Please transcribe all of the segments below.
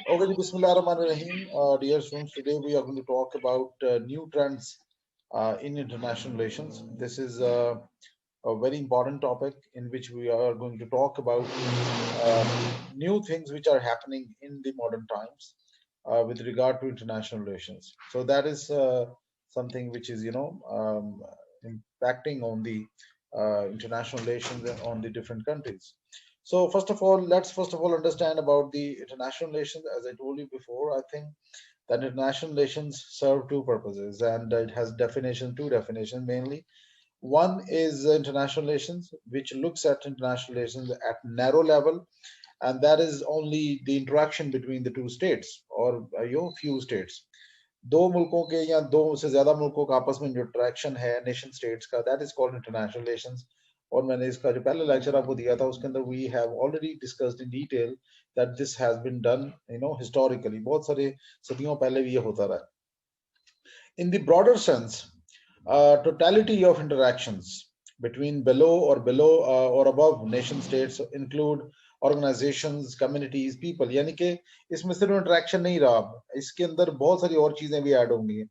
Okay, ji, Bismillahirrahmanirrahim. Dear students, today we are going to talk about new trends in international relations. This is a very important topic in which we are going to talk about new things which are happening in the modern times with regard to international relations. So that is something which is, impacting on the international relations on the different countries. So first of all, let's first of all understand about the international relations. As I told you before, I think that international relations serve two purposes, and it has two definitions mainly. One is international relations, which looks at international relations at narrow level, and that is only the interaction between the two states or few states. दो मुल्कों के या दो से ज्यादा मुल्कों का आपस में जो इंटरेक्शन है नेशन स्टेट्स का, that is called international relations. और मैंने इसका जो पहले लेक्चर आपको दिया था उसके अंदर we have already discussed in detail that this has been done historically, बहुत सारे सदियों पहले भी ये होता रहा. In the broader sense, totality of interactions between below or above nation states include organizations, communities, people. यानी कि इसमें सिर्फ इंटरेक्शन नहीं रहा, इसके अंदर बहुत सारी और चीजें भी ऐड होंगी.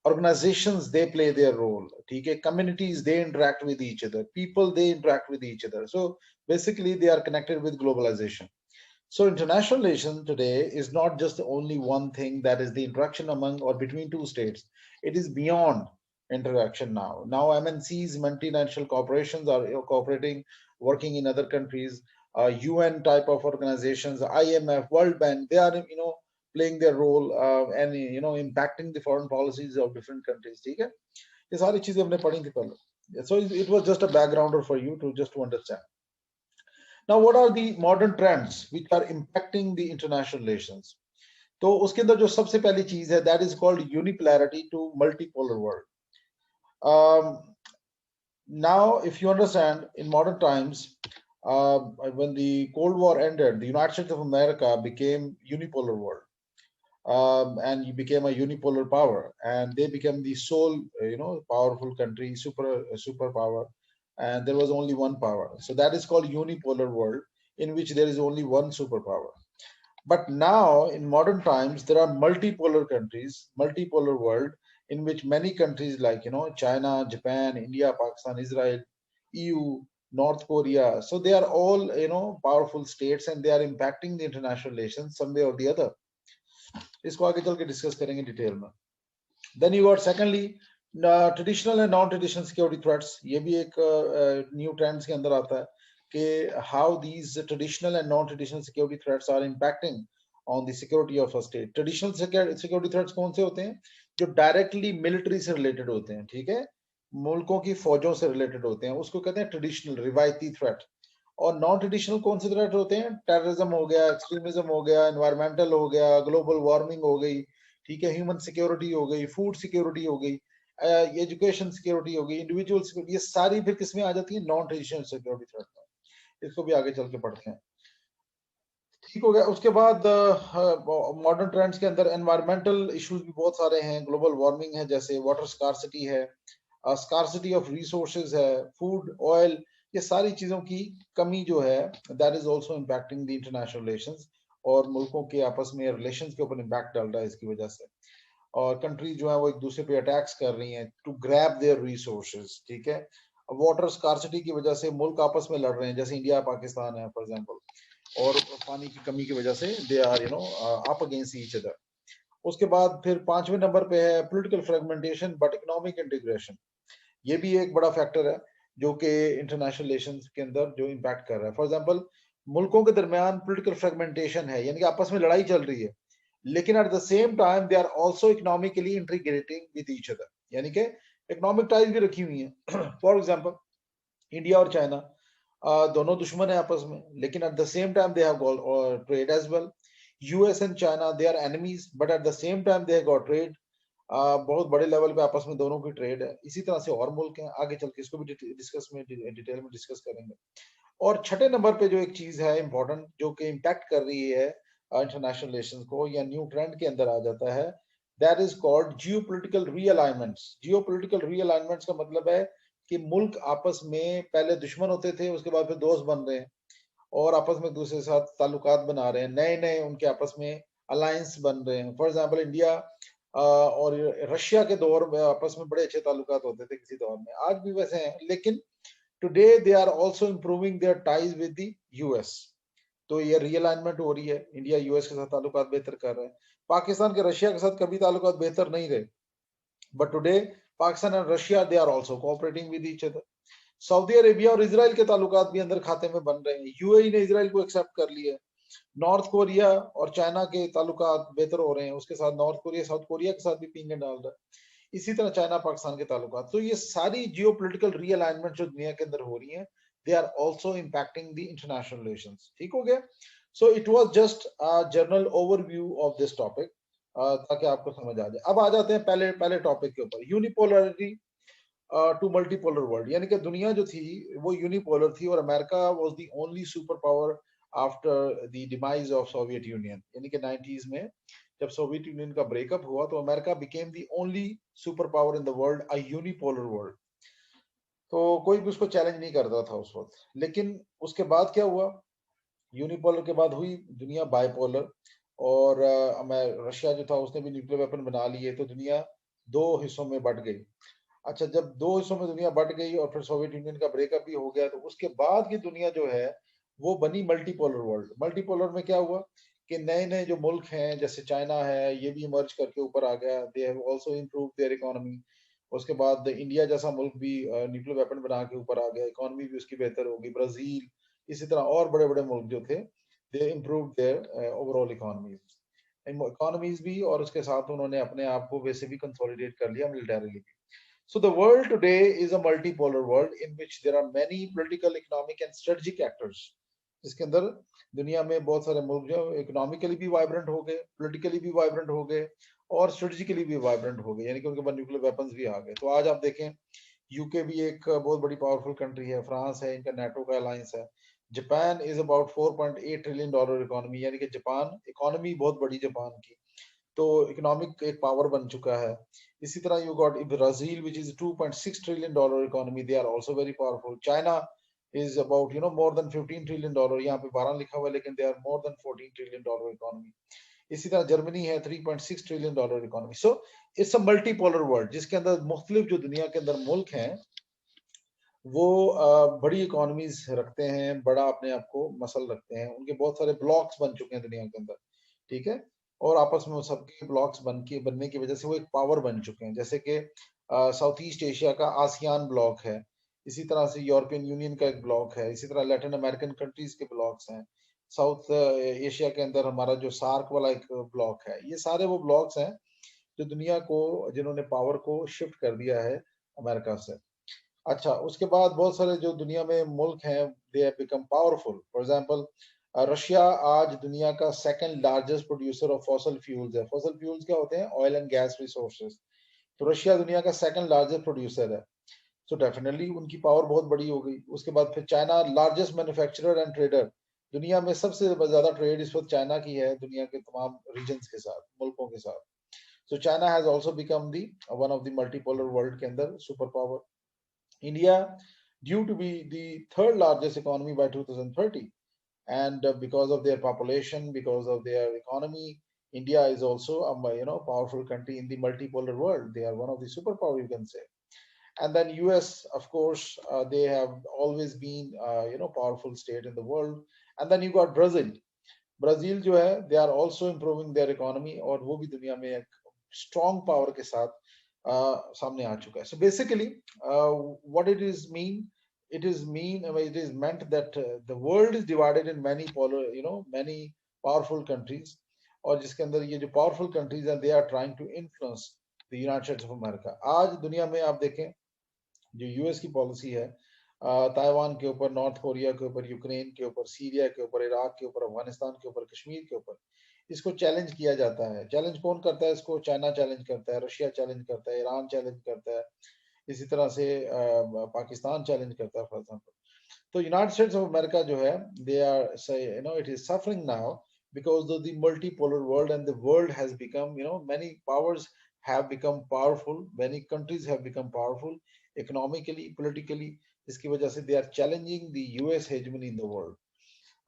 Organizations, they play their role. ठीक है, communities, they interact with each other, people, they interact with each other. So basically they are connected with globalization. So international relation today is not just only one thing, that is the interaction among or between two states. It is beyond interaction now. Now MNCs, multinational corporations are cooperating, working in other countries. UN type of organizations, IMF, World Bank, they are playing their role and impacting the foreign policies of different countries. ठीक है, ये सारी चीजें हमने पढ़ी थी पहले. So it was just a backgrounder for you to understand. Now, what are the modern trends which are impacting the international relations? तो उसके अंदर जो सबसे पहली चीज है, that is called unipolarity to multipolar world. Now, if you understand, in modern times, when the Cold War ended, the United States of America became unipolar world, and you became a unipolar power, and they became the sole, powerful country, superpower, and there was only one power. So that is called unipolar world, in which there is only one superpower. But now, in modern times, there are multipolar countries, multipolar world, in which many countries like China, Japan, India, Pakistan, Israel, EU, North Korea. So they are all powerful states, and they are impacting the international relations some way or the other. इसको आगे चल के discuss करेंगे detail में. Then you got secondly traditional and non-traditional security threats. ये भी एक new trends के अंदर आता है कि how these traditional and non-traditional security threats are impacting on the security of a state. Traditional security threats कौन से होते हैं? जो डायरेक्टली मिलिट्री से रिलेटेड होते हैं, ठीक है, मुल्कों की फौजों से रिलेटेड होते हैं, उसको कहते हैं ट्रेडिशनल रिवायती थ्रेट. और नॉन ट्रेडिशनल कौन से थ्रेट होते हैं? टेररिज्म हो गया, एक्सट्रीमिज्म हो गया, एनवायरमेंटल हो गया, ग्लोबल वार्मिंग हो गई, ठीक है, ह्यूमन सिक्योरिटी हो गई, फूड सिक्योरिटी हो गई, एजुकेशन सिक्योरिटी हो गई, इंडिविजुअल सिक्योरिटी. ये सारी फिर किसमें आ जाती है? नॉन ट्रेडिशनल सिक्योरिटी थ्रेट में. इसको भी आगे चल के पढ़ते हैं. ठीक हो गया. उसके बाद मॉडर्न ट्रेंड्स के अंदर एनवायरमेंटल इश्यूज भी बहुत सारे हैं. ग्लोबल वार्मिंग है, जैसे वाटर स्कार्सिटी है, स्कार्सिटी ऑफ रिसोर्सेज है, फूड, ऑयल, ये सारी चीजों की कमी जो है, that is also impacting the international relations, और मुल्कों के आपस में रिलेशंस के ऊपर इम्पैक्ट डाल रहा है इसकी वजह से. और कंट्रीज जो है वो एक दूसरे पे अटैक्स कर रही हैं टू ग्रैब देयर रिसोर्सेज. ठीक है, वाटर स्कार्सिटी की वजह से मुल्क आपस में लड़ रहे हैं, जैसे इंडिया पाकिस्तान है फॉर एग्जांपल, और पानी की कमी की वजह से they are up against each other. उसके बाद फिर पांचवें नंबर पे है political fragmentation but economic integration. ये भी एक बड़ा फैक्टर है जो कि इंटरनेशनल रिलेशंस के अंदर जो इम्पैक्ट कर रहा है. फॉर एग्जांपल, मुल्कों के दरमियान पॉलिटिकल फ्रेगमेंटेशन है, यानी कि आपस में लड़ाई चल रही है, लेकिन at the same time they are also economically integrating with each other, यानी कि इकोनॉमिक टाइज भी रखी हुई है. फॉर एग्जांपल, इंडिया और चाइना दोनों दुश्मन है आपस में, लेकिन at the same time they have trade as well. US and China, they are enemies, but at the same time they have got trade. बहुत बड़े लेवल पे आपस में दोनों की ट्रेड है. इसी तरह से और मुल्क हैं, आगे चल के इसको भी डिटेल में डिस्कस करेंगे. और छठे नंबर पे जो एक चीज है इंपॉर्टेंट, जो कि इम्पैक्ट कर रही है इंटरनेशनल रिलेशंस को, या न्यू ट्रेंड के अंदर आ जाता है, that is called geopolitical realignments. Geopolitical realignments का मतलब है कि मुल्क आपस में पहले दुश्मन होते थे, उसके बाद फिर दोस्त बन रहे हैं, और आपस में एक दूसरे के साथ ताल्लुकात बना रहे हैं, नए नए उनके आपस में अलायंस बन रहे हैं। फॉर एग्जाम्पल इंडिया और रशिया के दौर में आपस में बड़े अच्छे ताल्लुकात होते थे किसी दौर में, आज भी वैसे हैं, लेकिन today they are also improving their ties with the US. तो ये रीअलाइनमेंट हो रही है, इंडिया यूएस के साथ ताल्लुकात बेहतर कर रहे हैं। पाकिस्तान के रशिया के साथ कभी ताल्लुकात बेहतर नहीं रहे, but today Pakistan and Russia they are also cooperating with each other. Saudi Arabia और इजराइल के ताल्लुकात भी अंदर खाते में बन रहे हैं, यूएई ने इजराइल को एक्सेप्ट कर लिया है। नॉर्थ कोरिया और चाइना के ताल्लुकात बेहतर हो रहे हैं, उसके साथ नॉर्थ कोरिया साउथ कोरिया के साथ भी पींगे डाल रहा है। इसी तरह चाइना पाकिस्तान के ताल्लुकात। तो ये सारी जियोपॉलिटिकल रीअलाइनमेंट जो दुनिया के अंदर हो रही है, they are also impacting the international relations. ठीक हो गया? So it was just a general overview of this topic, ताकि आपको समझ आ जाए। अब आ जाते हैं पहले पहले टॉपिक के ऊपर, यूनिपोलरिटी टू मल्टीपोलर वर्ल्ड। यानी कि दुनिया जो थी वो यूनिपोलर थी और America was the only super power after the demise of Soviet union. यानी कि 90s में जब सोवियत यूनियन का ब्रेकअप हुआ तो America became the only super power in the world, a unipolar world. तो कोई भी उसको चैलेंज नहीं करता था उस वक्त। लेकिन उसके बाद क्या हुआ, यूनिपोलर के बाद हुई दुनिया बाइपोलर, और रशिया जो था उसने भी न्यूक्लियर वेपन बना लिए, तो दुनिया दो हिस्सों में बट गई। अच्छा, जब दो हिस्सों में दुनिया बट गई और फिर सोवियत यूनियन का ब्रेकअप भी हो गया, तो उसके बाद की दुनिया जो है वो बनी मल्टीपोलर वर्ल्ड। मल्टीपोलर में क्या हुआ कि नए नए जो मुल्क हैं, जैसे चाइना है, ये भी इमर्ज करके ऊपर आ गया, they have also improve their economy. उसके बाद इंडिया जैसा मुल्क भी न्यूक्लियर वेपन बना के ऊपर आ गया, इकोनॉमी भी उसकी बेहतर होगी। ब्राजील, इसी तरह और बड़े बड़े मुल्क जो थे, दे इम्प्रूव देयर ओवरऑल इकोनॉमीज भी, और उसके साथ उन्होंने अपने आप को वैसे भी कंसोलिडेट कर लिया militarily. So the world today is a multipolar world in which there are many political, economic and strategic actors. जिसके अंदर दुनिया में बहुत सारे मुल्क जो इकोनॉमिकली भी वाइब्रेंट हो गए, पॉलिटिकली भी वाइब्रेंट हो गए, और स्ट्रेटेजिकली भी वाइब्रेंट हो गए, यानी कि उनके पास न्यूक्लियर वेपन्स भी आ गए। तो आज आप देखें, यूके भी एक बहुत बड़ी पावरफुल कंट्री है, फ्रांस है, इनका नेटो का अलायंस है। Japan is about 4.8 trillion dollar economy, यानी कि जापान इकोनॉमी बहुत बड़ी जापान की, तो इकोनॉमिक एक पावर बन चुका है। इसी तरह you got Brazil which is 2.6 trillion dollar economy, they are also very powerful. China is about more than 15 trillion dollar, यहाँ पे 12 लिखा हुआ है लेकिन they are more than 14 trillion dollar economy. इसी तरह जर्मनी है 3.6 trillion dollar economy. So it's a multipolar world, जिसके अंदर मुख्तलिफ जो दुनिया के अंदर मुल्क हैं वो बड़ी इकोनॉमीज रखते हैं, बड़ा अपने आप को मसल रखते हैं, उनके बहुत सारे ब्लॉक्स बन चुके हैं दुनिया के अंदर। ठीक है, और आपस में सबके ब्लॉक्स बनने की वजह से वो एक पावर बन चुके हैं। जैसे कि साउथ ईस्ट एशिया का आसियान ब्लॉक है, इसी तरह से यूरोपियन यूनियन का एक ब्लॉक है, इसी तरह लैटिन अमेरिकन कंट्रीज के ब्लॉक्स हैं। साउथ एशिया के अंदर हमारा जो सार्क वाला एक ब्लॉक है। ये सारे वो ब्लॉक्स हैं जो दुनिया को, जिन्होंने पावर को शिफ्ट कर दिया है अमेरिका से। अच्छा, उसके बाद बहुत सारे जो दुनिया में मुल्क हैं, they have become powerful. For example, Russia आज दुनिया का second largest producer of fossil fuels है। फॉसल फ्यूल्स क्या होते हैं? Oil and gas resources. तो रशिया दुनिया का सेकंड लार्जेस्ट प्रोड्यूसर है, सो डेफिनेटली उनकी पावर बहुत बड़ी हो गई। उसके बाद फिर China, largest manufacturer and trader. दुनिया में सबसे ज्यादा ट्रेड इस वक्त चाइना की है, दुनिया के तमाम रीजन्स के साथ, मुल्कों के साथ। So China has also become the one of the multipolar world के अंदर super power. India, due to be the third largest economy by 2030, and because of their population, because of their economy, India is also a powerful country in the multipolar world. They are one of the superpower, you can say. And then US, of course, they have always been powerful state in the world. And then you got Brazil. Brazil जो है, they are also improving their economy, और वो भी दुनिया में एक strong power के साथ सामने आ चुका है। So basically what it is meant that the world is divided in many polar many powerful countries, और जिसके अंदर ये जो पावरफुल कंट्रीज हैं, they are trying to influence the United States of America. आज दुनिया में आप देखें, जो यूएस की पॉलिसी है ताइवान के ऊपर, नॉर्थ कोरिया के ऊपर, यूक्रेन के ऊपर, सीरिया के ऊपर, इराक के ऊपर, अफगानिस्तान के ऊपर, कश्मीर के ऊपर, इसको चैलेंज किया जाता है। चैलेंज कौन करता है इसको? चाइना चैलेंज करता है, रशिया चैलेंज करता है, ईरान चैलेंज करता है, इसी तरह से पाकिस्तान चैलेंज करता है, फॉर एग्जाम्पल। तो यूनाइटेड स्टेट्स ऑफ अमेरिका जो है, they are it is suffering now because of the multipolar world, and the world has become, many powers have become powerful, many countries have become powerful economically, politically. इसकी वजह से they are challenging the US hegemony in the world.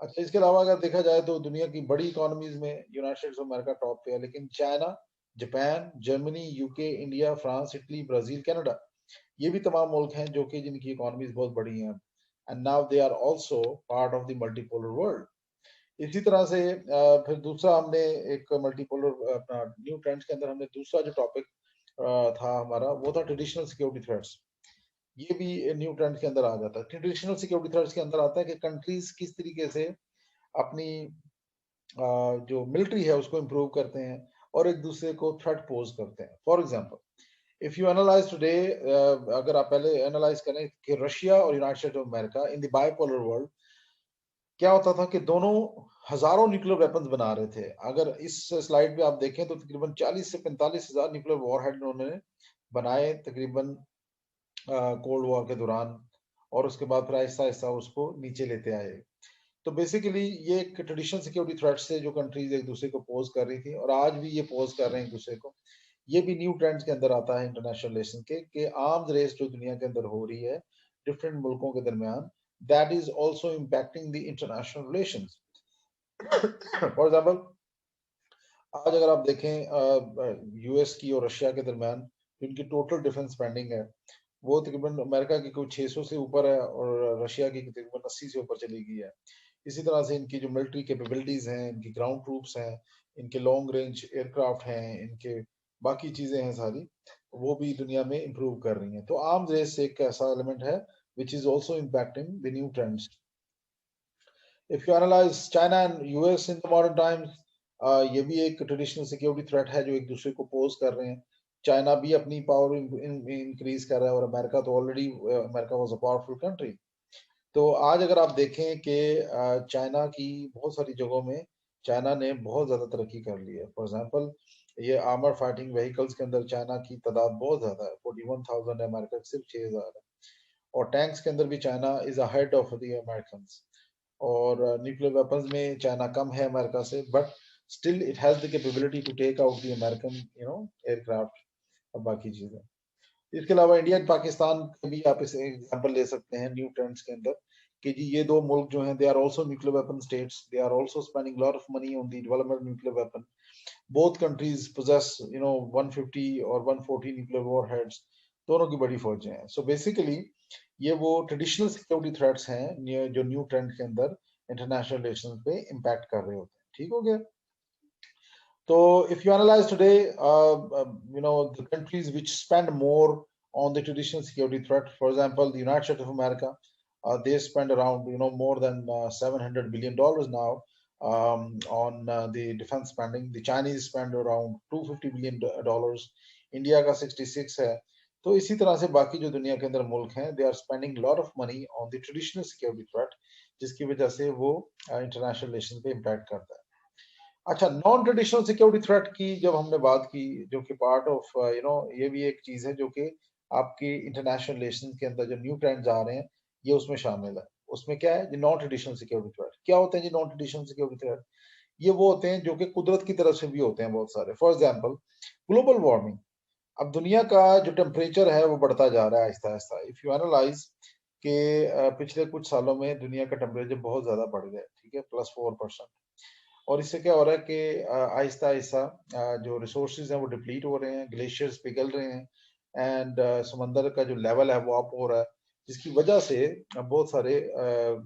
अच्छा, इसके अलावा अगर देखा जाए तो दुनिया की बड़ी इकोनॉमीज में United States of America top पे है, लेकिन China, Japan, Germany, UK, India, France, Italy, Brazil, Canada, ये भी तमाम मुल्क हैं जो कि जिनकी इकोनॉमीज बहुत बड़ी हैं, and now they are also part of the multipolar world. इसी तरह से फिर दूसरा हमने एक मल्टीपोलर अपना न्यू ट्रेंड्स के अंदर हमने दूसरा जो टॉपिक था हमारा, वो था ट्रेडिशनल सिक्योरिटी थ्रेट्स। ये भी न्यू ट्रेंड के अंदर आ जाता है। ट्रेडिशनल सिक्योरिटी थ्रेट्स के अंदर आता है कि कंट्रीज किस तरीके से अपनी जो मिलिट्री है उसको इम्प्रूव करते हैं और एक दूसरे को थ्रेट पोज करते हैं। For example, if you analyse today, अगर आप पहले एनालाइज करें कि रशिया और United States of America in the bipolar world क्या होता था कि दोनों हजारों न्यूक्लियर वेपन्स बना रहे थे। अगर इस स्लाइड पे आप देखें तो तकरीबन 40 से 45 हजार न्यूक्लियर वॉरहेड उन्होंने बनाए तकरीबन कोल्ड वॉर के दौरान, और उसके बाद फिर आहिस्ता आहिस्ता उसको नीचे लेते आए। तो बेसिकली ये एक ट्रेडिशनल सिक्योरिटी थ्रेट से जो कंट्रीज एक दूसरे को पोज कर रही थी और आज भी ये पोज कर रहे हैं एक दूसरे को, ये भी न्यू ट्रेंड्स के अंदर आता है इंटरनेशनल रिलेशन के, कि आर्म्स रेस जो दुनिया के अंदर हो रही है डिफरेंट मुल्कों के दरमियान, that is also impacting the international relations. For example, आज अगर आप देखें यूएस की और रशिया के दरमियान इनकी टोटल डिफेंस स्पेंडिंग है, वो तकरीबन अमेरिका की कुछ 600 से ऊपर है और रशिया की तकरीबन 80 से ऊपर चली गई है। इसी तरह से इनकी जो मिलिट्री कैपेबिलिटीज हैं, इनकी ग्राउंड ट्रूप्स हैं, इनके लॉन्ग रेंज एयरक्राफ्ट हैं, इनके बाकी चीजें हैं सारी, वो भी दुनिया में इंप्रूव कर रही हैं। तो आर्म्स रेस एक ऐसा एलिमेंट है which is also impacting the new trends. If you analyse China and US in the modern times, ये भी एक ट्रेडिशनल सिक्योरिटी थ्रेट है जो एक दूसरे को पोज कर रहे हैं। चाइना भी अपनी पावर इंक्रीज कर रहा है और अमेरिका तो already, America was a powerful country. तो आज अगर आप देखें कि चाइना की बहुत सारी जगहों में चाइना ने बहुत ज़्यादा तरक्की कर ली है। फॉर एग्जांपल, ये आर्मर फाइटिंग व्हीकल्स के अंदर चाइना की तादाद बहुत ज़्यादा है, 41,000 है, अमेरिका की सिर्फ 6,000 है। और टैंक्स के अंदर भी China is ahead of the American. और न्यूक्लियर वेपन्स में चाइना कम है अमेरिका से, but still it has the capability to take out the American aircraft और बाकी चीजें। इसके अलावा इंडिया और पाकिस्तान का भी आप इसे एग्जांपल ले सकते हैं न्यू ट्रेंड्स के अंदर, कि जी ये दो मुल्क जो हैं they are also nuclear weapon states, they are also spending lot of money on the development nuclear weapon. Both countries possess 150 और 140 न्यूक्लियर वॉरहेड्स, दोनों की बड़ी फौजें हैं। सो बेसिकली ये वो ट्रेडिशनल सिक्योरिटी थ्रेट्स हैं जो न्यू ट्रेंड के अंदर इंटरनेशनल रिलेशंस पे इम्पैक्ट कर रहे होते हैं। ठीक हो गया? So if you analyze today, the countries which spend more on the traditional security threat, for example, the United States of America, they spend around, more than $700 billion now on the defense spending. The Chinese spend around $250 billion. India का 66 है। तो इसी तरह से बाकी जो दुनिया के अंदर मुल्क हैं, they are spending lot of money on the traditional security threat, जिसकी वजह से वो इंटरनेशनल रिलेशन पे इम्पैक्ट करता है। अच्छा, नॉन ट्रेडिशनल सिक्योरिटी थ्रेट की जब हमने बात की, जो कि पार्ट ऑफ ये भी एक चीज है जो कि आपकी इंटरनेशनल रिलेशन के अंदर जो न्यू ट्रेंड्स आ रहे हैं, ये उसमें शामिल है। उसमें क्या है जी? नॉन ट्रेडिशनल सिक्योरिटी थ्रेट क्या होते हैं जी? नॉन ट्रेडिशनल सिक्योरिटी थ्रेट ये वो होते हैं जो कि कुदरत की तरफ से भी होते हैं बहुत सारे। For example, global warming. अब दुनिया का जो टेम्परेचर है वो बढ़ता जा रहा है Aahista Aahista. If you analyse के पिछले कुछ सालों में दुनिया का टेम्परेचर बहुत ज्यादा बढ़ गया है, ठीक है, +4%। और इससे क्या हो रहा है कि आहिस्ता आहिस्ता जो रिसोर्सेज हैं वो डिप्लीट हो रहे हैं, ग्लेशियर्स पिघल रहे हैं, एंड समंदर का जो लेवल है वो अप हो रहा है, जिसकी वजह से बहुत सारे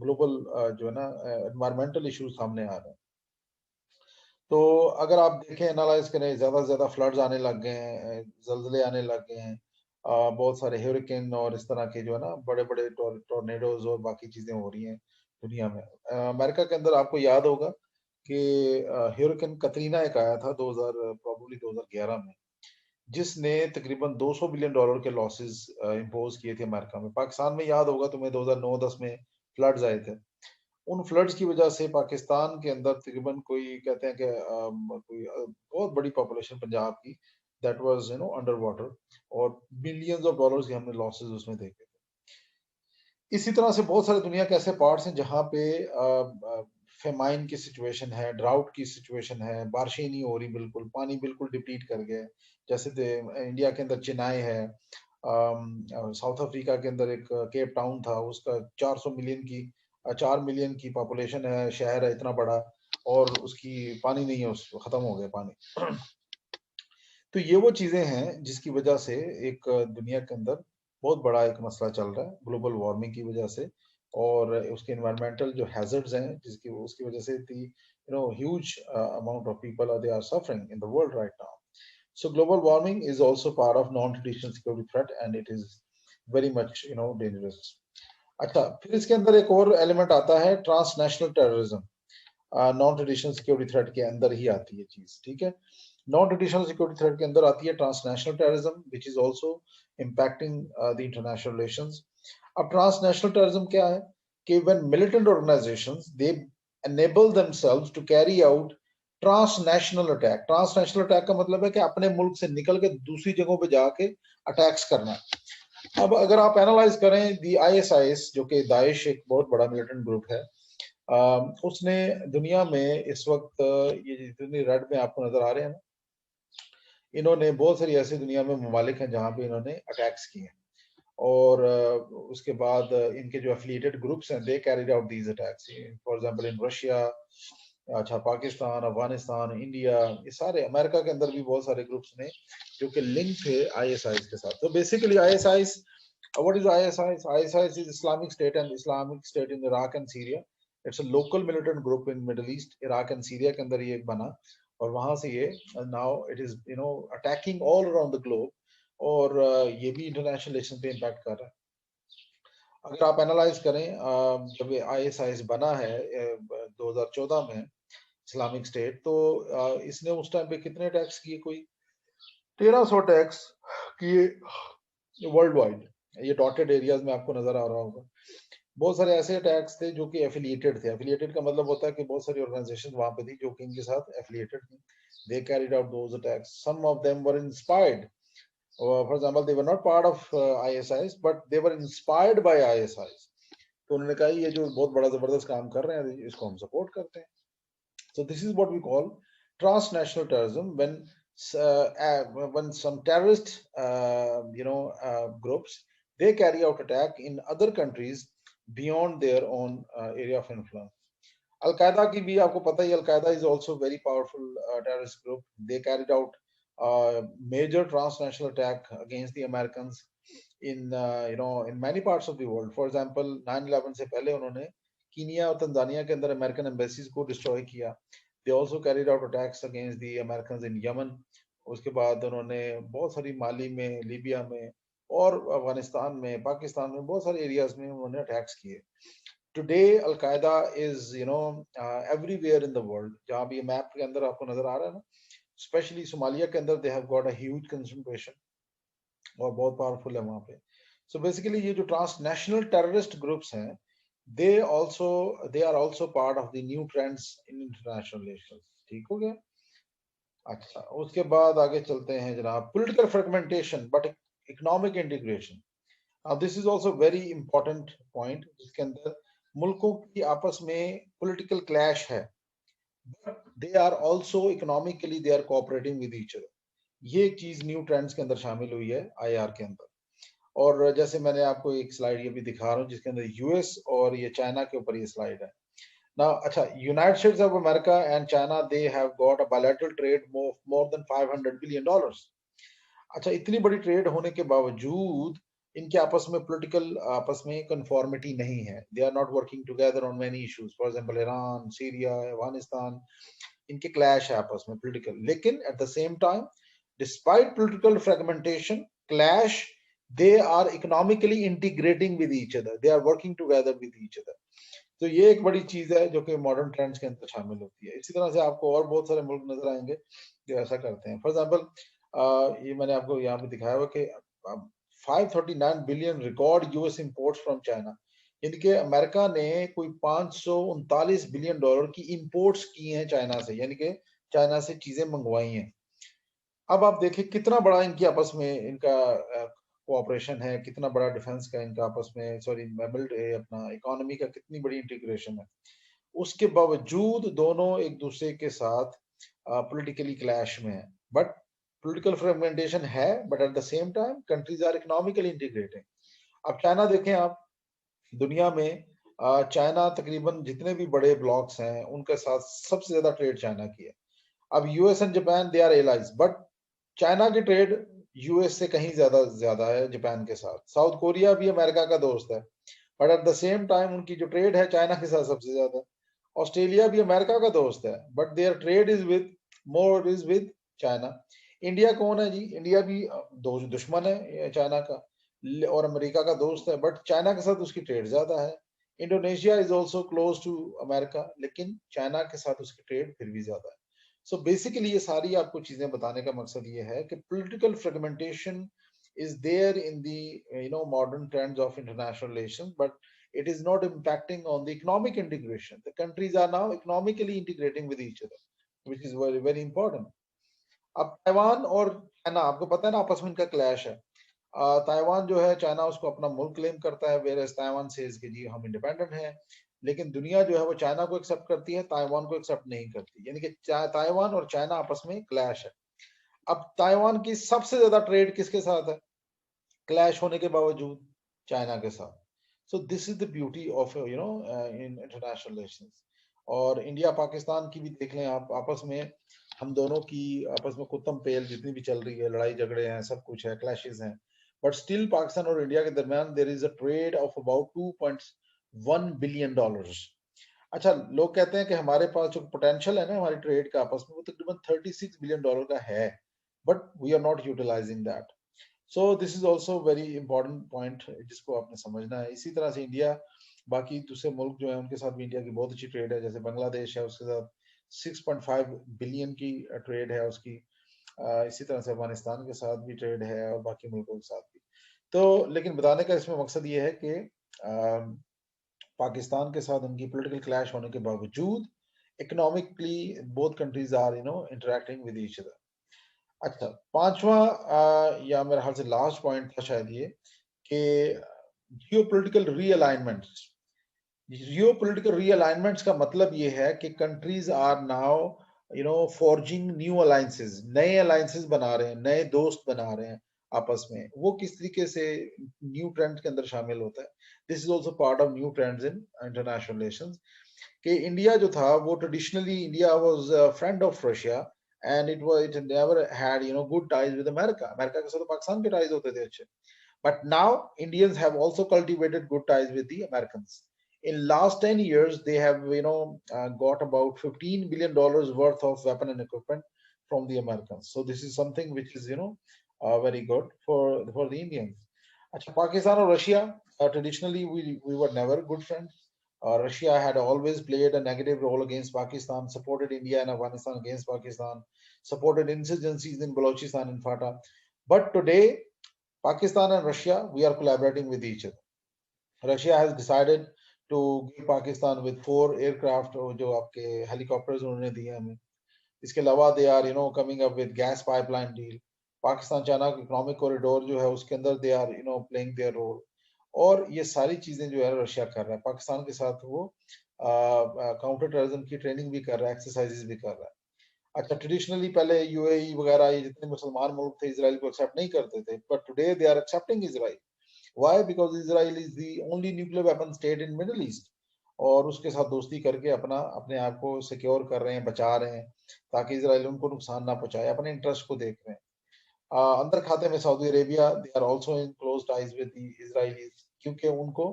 ग्लोबल जो है ना एनवायरमेंटल इश्यूज सामने आ रहे हैं। तो अगर आप देखें, एनालाइज करें, ज्यादा से ज्यादा फ्लड्स आने लग गए हैं, जल्जले आने लग गए हैं, बहुत सारे हरिकेन और इस तरह के जो है ना बड़े बड़े टोर्नेडोज और बाकी चीजें हो रही हैं दुनिया में। अमेरिका के अंदर आपको याद होगा कि हरिकेन कतरीना एक आया था 2011 में, जिसने तकरीबन $200 बिलियन के लॉसेस इम्पोज किए थे अमेरिका में। पाकिस्तान में याद होगा तुम्हें 2009-10 में फ्लड्स आए थे। उन फ्लड्स की वजह से पाकिस्तान के अंदर तकरीबन कोई कहते हैं कि कोई बहुत बड़ी पॉपुलेशन पंजाब की दैट वाज अंडर वाटर, और बिलियंस ऑफ डॉलर्स के हमने लॉसेस उसमें देखे थे। इसी तरह से बहुत सारे दुनिया के ऐसे पार्ट्स हैं जहाँ पे फेमाइन की सिचुएशन है, ड्राउट की सिचुएशन है, बारिशें नहीं हो रही, बिल्कुल पानी बिल्कुल डिप्लीट कर गए। जैसे इंडिया के अंदर चेन्नई है, साउथ अफ्रीका के अंदर एक केप टाउन था, उसका 400 मिलियन की 4 मिलियन की पॉपुलेशन है, शहर है इतना बड़ा, और उसकी पानी नहीं है, उस खत्म हो गया पानी। तो ये वो चीजें हैं जिसकी वजह से एक दुनिया के अंदर बहुत बड़ा एक मसला चल रहा है ग्लोबल वार्मिंग की वजह से, और उसके एनवायरमेंटल जो हैजर्ड्स हैं जिसकी उसकी वजह से the huge amount of people are they are suffering in the world right now. So global warming is also part of non-traditional security threat and it is very much dangerous. अच्छा, फिर इसके अंदर एक और एलिमेंट आता है transnational terrorism. Non traditional security threat के अंदर ही आती है चीज, ठीक है. नॉन ट्रेडिशनल सिक्योरिटी थ्रेट के अंदर आती है transnational terrorism which is also impacting the international relations. अब ट्रांसनेशनल टेररिज्म क्या है कि when militant organisations they enable themselves to carry out transnational attack. Transnational attack का मतलब है कि अपने मुल्क से निकल के दूसरी जगहों पे जाके अटैक्स करना. अब अगर आप एनालाइज करें दी आईएसआईएस, जो कि दाइश एक बहुत बड़ा मिलिटेंट ग्रुप है, उसने दुनिया में इस वक्त ये जितने रेड में आपको नजर आ रहे हैं ना, इन्होंने बहुत सारी ऐसी दुनिया में ममालिक हैं जहां पे इन्होंने अटैक्स किए हैं, और उसके बाद इनके जो एफिलिएटेड ग्रुप्स हैं दे carried out these attacks. For example in Russia, अच्छा पाकिस्तान, अफगानिस्तान, इंडिया, ये सारे, अमेरिका के अंदर भी बहुत सारे ग्रुप्स ने जो कि लिंक थे आईएसआईएस के साथ. तो basically ISIS, what is ISIS? ISIS is Islamic state and Islamic state in Iraq and Syria. It's a local militant group in Middle east, Iraq and Syria के अंदर ये एक बना, और वहां से ये now it is attacking all around the globe, और ये भी इंटरनेशनल रिलेशन पे इम्पैक्ट कर रहा है. अगर आप एनालाइज करें, जब आईएसआईएस बना है 2014 में, इस्लामिक स्टेट, तो इसने उस टाइम पे कितने अटैक्स किए? कोई 1300 अटैक्स किए वर्ल्ड वाइड. ये डॉटेड एरियाज में आपको नजर आ रहा होगा. बहुत सारे ऐसे अटैक्स थे जो कि एफिलिएटेड थे. एफिलिएटेड का मतलब होता है कि बहुत सारी ऑर्गेनाइजेशन वहां पे थी जो कि इनके साथ एफिलिएटेड थी. They carried out those attacks. Some of them were inspired. For example, they were not part of ISIS but they were inspired by ISIS. तो उन्होंने कहा ये जो बहुत बड़ा जबरदस्त काम कर रहे हैं इसको हम सपोर्ट करते हैं. So this is what we call transnational terrorism, when some terrorist groups, they carry out attack in other countries beyond their own area of influence. Al-Qaeda की भी आपको पता ही, Al-Qaeda is also very powerful terrorist group. They carried out major transnational attack against the Americans in in many parts of the world. For example, 9/11 से पहले उन्होंने Kenya और Tanzania के अंदर अमेरिकन एम्बेसीज को डिस्ट्रॉय किया. They also carried out attacks against the American in Yemen. उसके बाद उन्होंने बहुत सारी माली में, लीबिया में, और अफगानिस्तान में, पाकिस्तान में, बहुत सारे एरियाज में उन्होंने अटैक्स किए. टुडे अल कायदा is everywhere in the world. जहां भी मैप के अंदर आपको नजर आ रहा है ना, स्पेशली सोमालिया के अंदर दे have got a huge concentration, और बहुत पावरफुल है वहां पे. सो बेसिकली ये जो ट्रांसनेशनल टेररिस्ट ग्रुप्स हैं, they are also part of the new trends in international relations. ठीक हो गया. अच्छा, उसके बाद आगे चलते हैं जनाब. Political fragmentation but economic integration. This is also very important point, जिसके अंदर मुल्कों की आपस में पॉलिटिकल क्लैश है, but they are also economically they are cooperating with each other. ये एक चीज न्यू ट्रेंड्स के अंदर शामिल हुई है आईआर के अंदर. और जैसे मैंने आपको एक स्लाइड ये भी दिखा रहा हूँ जिसके अंदर यूएस और ये चाइना के ऊपर ये स्लाइड है ना. अच्छा, United States of America and China, they have got a bilateral trade more than $500 billion. अच्छा, इतनी बड़ी ट्रेड होने के बावजूद इनके आपस में पॉलिटिकल आपस में कंफॉर्मिटी नहीं है. They are not working together on many issues. For example Iran, Syria, Afghanistan, इनके क्लैश है आपस में पॉलिटिकल. लेकिन at the same time, despite political fragmentation, clash, they are economically integrating with each other. They are working together with each other. तो ये एक बड़ी चीज है जो कि मॉडर्न ट्रेंड्स के अंदर शामिल होती है. इसी तरह से आपको और बहुत सारे मुल्क नजर आएंगे जो ऐसा करते हैं. फॉर एग्जांपल, ये मैंने आपको यहाँ पे दिखाया हुआ कि 539 billion record US imports from China. इनके अमेरिका ने कोई $539 बिलियन की इंपोर्ट्स की हैं चाइना से, यानी कि चाइना से चीजें मंगवाई हैं. अब आप देखिए कितना बड़ा इनकी आपस में इनका कोऑपरेशन है, कितना बड़ा डिफेंस का इनका आपस में, सॉरी, अपना इकोनॉमी का कितनी बड़ी इंटीग्रेशन है. उसके बावजूद दोनों एक दूसरे के साथ पॉलिटिकली क्लैश में है. बट पॉलिटिकल फ्रेगमेंटेशन है, but at the same time countries are economically integrating. अब चाइना देखें आप, दुनिया में चाइना तकरीबन जितने भी बड़े ब्लॉक्स हैं उनके साथ सबसे ज्यादा ट्रेड चाइना की है। अब US and Japan they are allies, but China की ट्रेड यूएस से कहीं ज्यादा ज्यादा है जापान के साथ। साउथ कोरिया भी अमेरिका का दोस्त है, but at the same time उनकी जो ट्रेड है चाइना के साथ सबसे ज्यादा। ऑस्ट्रेलिया भी अमेरिका का दोस्त है, but their trade is with more is with China. India कौन है जी? इंडिया भी दुश्मन है चाइना का और अमेरिका का दोस्त है, बट चाइना के साथ उसकी ट्रेड ज्यादा है। Indonesia is also close to America, लेकिन चाइना के साथ उसकी ट्रेड फिर भी ज्यादा है। सो बेसिकली ये सारी आपको चीजें बताने का मकसद ये है कि political fragmentation is there in the modern trends of international relations, but it is not impacting on the economic integration. The countries are now economically integrating with each other, which is very very important. अब Taiwan और China, आपको पता है ना, आपस में इनका clash है। ताइवान जो है, चाइना उसको अपना मुल्क क्लेम करता है, वेयर ताइवान सेज कि जी हम इंडिपेंडेंट हैं, लेकिन दुनिया जो है वो चाइना को एक्सेप्ट करती है, ताइवान को एक्सेप्ट नहीं करती, यानी कि ताइवान और चाइना आपस में क्लैश है। अब ताइवान की सबसे ज्यादा ट्रेड किसके साथ है, क्लैश होने के बावजूद? चाइना के साथ। सो this is the beauty of in international relations. और इंडिया पाकिस्तान की भी देख लें आप, आपस में हम दोनों की आपस में कुत्तम पेल जितनी भी चल रही है, लड़ाई झगड़े हैं, सब कुछ है, क्लैशेस हैं, बट स्टिल पाकिस्तान और इंडिया के दरमियान there is a trade of about 2.1 billion dollars. अच्छा, लोग कहते हैं कि हमारे पास जो पोटेंशियल है ना हमारी ट्रेड का आपस में, वो तकरीबन 36 बिलियन डॉलर का है, but we are not utilising that. So this is also very important point जिसको आपने समझना है। इसी तरह से इंडिया बाकी दूसरे मुल्क जो है उनके साथ भी इंडिया की बहुत अच्छी ट्रेड है, जैसे बांग्लादेश है उसके साथ 6.5 बिलियन की ट्रेड है उसकी। इसी तरह से अफगानिस्तान के साथ भी ट्रेड है और बाकी मुल्कों के साथ भी। तो लेकिन बताने का इसमें मकसद ये है कि पाकिस्तान के साथ उनकी पॉलिटिकल क्लैश होने के बावजूद economically both countries are interacting with each other. अच्छा, पांचवा या मेरे ख्याल से लास्ट पॉइंट था शायद ये, कि जियोपॉलिटिकल रीअलाइनमेंट्स। जियोपॉलिटिकल रीअलाइनमेंट्स का मतलब ये है कि countries are now forging new alliances, नए अलायंसेस बना रहे हैं, नए दोस्त बना रहे हैं आपस में। वो किस तरीके से न्यू ट्रेंड के अंदर शामिल होता है? This is also part of new trends in international relations. कि इंडिया जो था वो traditionally India was friend of Russia, and it never had good ties with America. America के साथ तो पाकिस्तान के टाइज होते थे अच्छे, but now Indians have also cultivated good ties with the Americans. In last 10 years they have got about 15 billion dollars worth of weapon and equipment from the Americans. So this is something which is very good for the Indians. अच्छा, पाकिस्तान और Russia, traditionally we were never good friends. Russia had always played a negative role against Pakistan, supported India and Afghanistan against Pakistan, supported insurgencies in Balochistan and Fata. But today, Pakistan and Russia, we are collaborating with each other. Russia has decided to give Pakistan with 4 aircraft, जो आपके helicopters उन्होंने दिए हमें। इसके अलावा they are coming up with gas pipeline deal. Pakistan China economic corridor जो है उसके अंदर they are playing their role. और ये सारी चीजें जो है रशिया कर रहा है पाकिस्तान के साथ, वो काउंटर टेररिज्म की ट्रेनिंग भी कर रहा है, एक्सरसाइजेस भी कर रहा है। अच्छा, ट्रेडिशनली पहले यूएई वगैरह ये जितने मुसलमान मुल्क थे इजराइल को एक्सेप्ट नहीं करते थे, but today they are accepting Israel. Why? Because Israel is the only nuclear weapon state in Middle East, और उसके साथ दोस्ती करके अपने आप को सिक्योर कर रहे हैं, बचा रहे हैं, ताकि इजराइल उनको नुकसान ना पहुंचाए, अपने इंटरेस्ट को देख रहे हैं। अंदर खाते में Saudi Arabia, they are also in close ties with the Israelis, क्योंकि उनको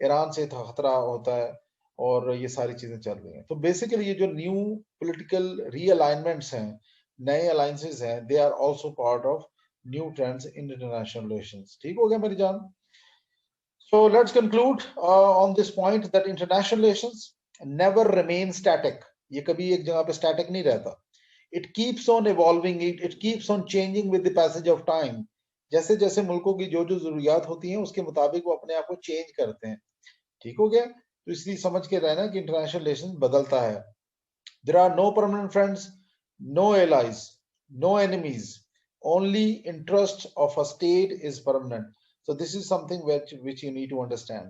ईरान से खतरा होता है, और ये सारी चीजें चल रही हैं। तो बेसिकली ये जो न्यू पॉलिटिकल रीअलाइनमेंट्स हैं, नए अलायंसेस हैं, they are also part of new trends in international relations. ठीक हो गया मेरी जान? So let's conclude on this point that international relations never remain static. ये कभी एक जगह पे static नहीं रहता। It keeps on evolving, it keeps on changing with the passage of time. जैसे जैसे मुल्कों की जो जो जरूरियात होती हैं उसके मुताबिक वो अपने आप को चेंज करते हैं। ठीक हो गया? तो इसलिए समझ के रहना कि इंटरनेशनल रिलेशन बदलता है। There are no permanent friends, no allies, no enemies. Only interest of a state is permanent. So this is something which you need to understand.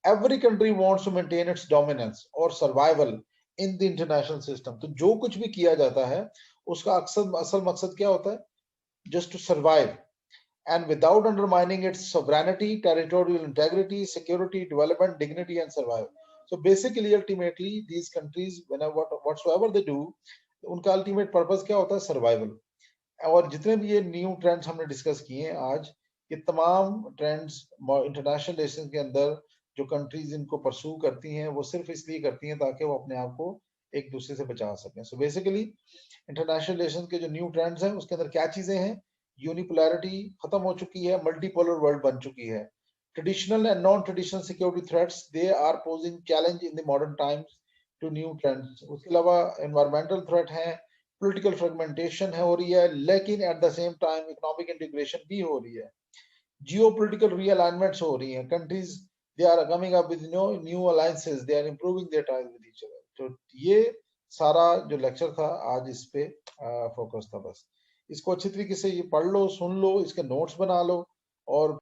Every country wants to maintain its dominance or survival in the international system. तो जो कुछ भी किया जाता है उसका अक्सर असल मकसद क्या होता है? Just to survive. and without undermining its sovereignty, territorial integrity, security, development, dignity, and survival. So basically, ultimately, these countries, whenever whatsoever they do, उनका ultimate purpose क्या होता है? Survival. और जितने भी ये न्यू ट्रेंड्स हमने डिस्कस किए हैं आज, ये तमाम ट्रेंड्स इंटरनेशनल रिलेशन के अंदर जो कंट्रीज इनको परसू करती हैं, वो सिर्फ इसलिए करती हैं ताकि वो अपने आप को एक दूसरे से बचा सकें. सो बेसिकली इंटरनेशनल रिलेशन के जो न्यू ट्रेंड्स हैं उसके अंदर क्या चीजें हैं? यूनिपोलैरिटी खत्म हो चुकी है, मल्टीपोलर वर्ल्ड बन चुकी है. Traditional and non traditional security threats they are posing challenge in the modern times to new trends. उसके अलावा एनवायरमेंटल थ्रेट है, पॉलिटिकल फ्रेगमेंटेशन है हो रही है, लेकिन at the same time economic integration भी हो रही है, जियोपॉलिटिकल रीअलाइनमेंट्स हो रही हैं, countries they are coming up with new alliances, they are improving their ties with each other. तो ये सारा जो लेक्चर था आज इस पे फोकस था. बस इसको अच्छी तरीके से ये पढ़ लो, सुन लो, इसके नोट्स बना लो और